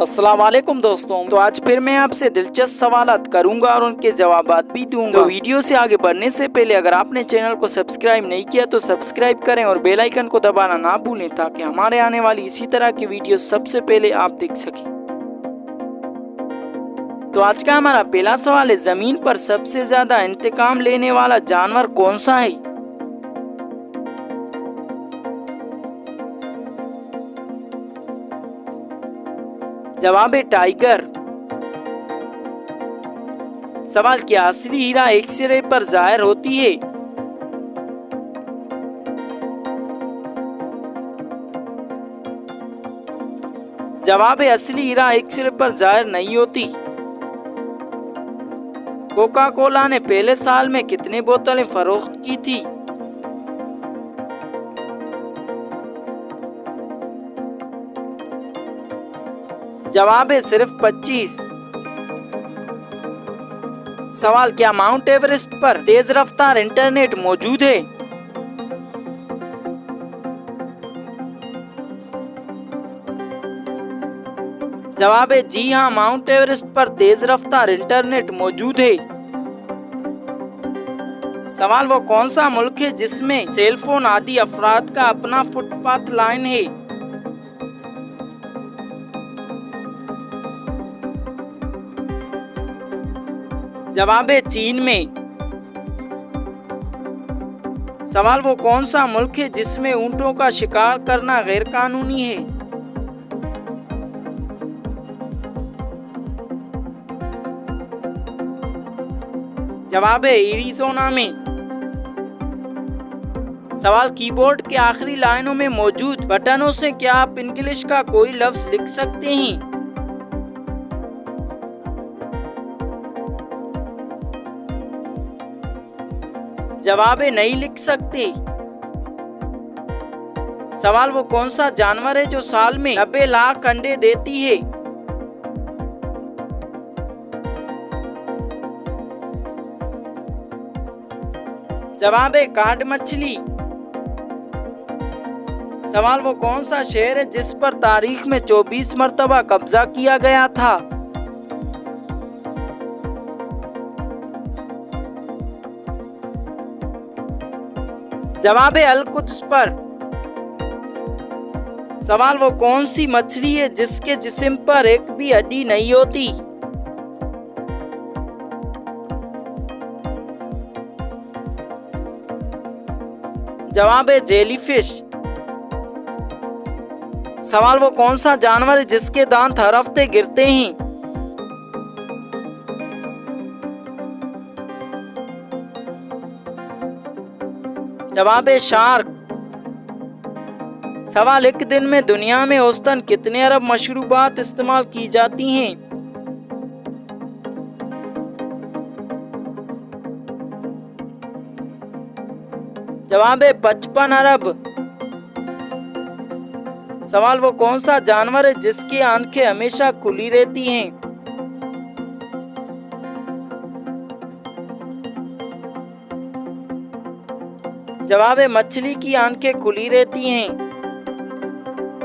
अस्सलाम वालेकुम दोस्तों। तो आज फिर मैं आपसे दिलचस्प सवालात करूंगा और उनके जवाबात भी दूंगा। तो वीडियो से आगे बढ़ने से पहले अगर आपने चैनल को सब्सक्राइब नहीं किया तो सब्सक्राइब करें और बेल आइकन को दबाना ना भूलें ताकि हमारे आने वाली इसी तरह की वीडियो सबसे पहले आप देख सकें। तो आज का हमारा पहला सवाल है, जमीन पर सबसे ज्यादा इंतकाम लेने वाला जानवर कौन सा है? जवाब है टाइगर। सवाल, क्या असली हीरा एक सिरे पर जाहिर होती है? जवाब है असली हीरा एक सिरे पर जाहिर नहीं होती। कोका कोला ने पहले साल में कितनी बोतलें फरोख्त की थी? जवाब है सिर्फ 25। सवाल, क्या माउंट एवरेस्ट पर तेज रफ्तार इंटरनेट मौजूद है? जवाब है जी हाँ, माउंट एवरेस्ट पर तेज रफ्तार इंटरनेट मौजूद है। सवाल, वो कौन सा मुल्क है जिसमें सेलफोन आदि अफराद का अपना फुटपाथ लाइन है? जवाब है चीन में। सवाल, वो कौन सा मुल्क है जिसमें ऊंटों का शिकार करना गैर कानूनी है? जवाब है एरिज़ोना में। सवाल, कीबोर्ड के आखिरी लाइनों में मौजूद बटनों से क्या आप इंग्लिश का कोई लफ्ज लिख सकते हैं? जवाब है नहीं लिख सकते। सवाल, वो कौन सा जानवर है जो साल में 90 लाख अंडे देती है? जवाब है काठ मछली। सवाल, वो कौन सा शहर है जिस पर तारीख में 24 मरतबा कब्जा किया गया था? जवाब है अल कुद्स पर। सवाल, वो कौन सी मछली है जिसके जिस्म पर एक भी हड्डी नहीं होती? जवाब है जेलीफिश। सवाल, वो कौन सा जानवर है जिसके दांत हर हफ्ते गिरते हैं? जवाब है शार्क। सवाल, एक दिन में दुनिया में औसतन कितने अरब मशरूबात इस्तेमाल की जाती हैं? जवाब है 55 अरब। सवाल, वो कौन सा जानवर है जिसकी आंखें हमेशा खुली रहती हैं? जवाब है मछली की आंखें खुली रहती हैं।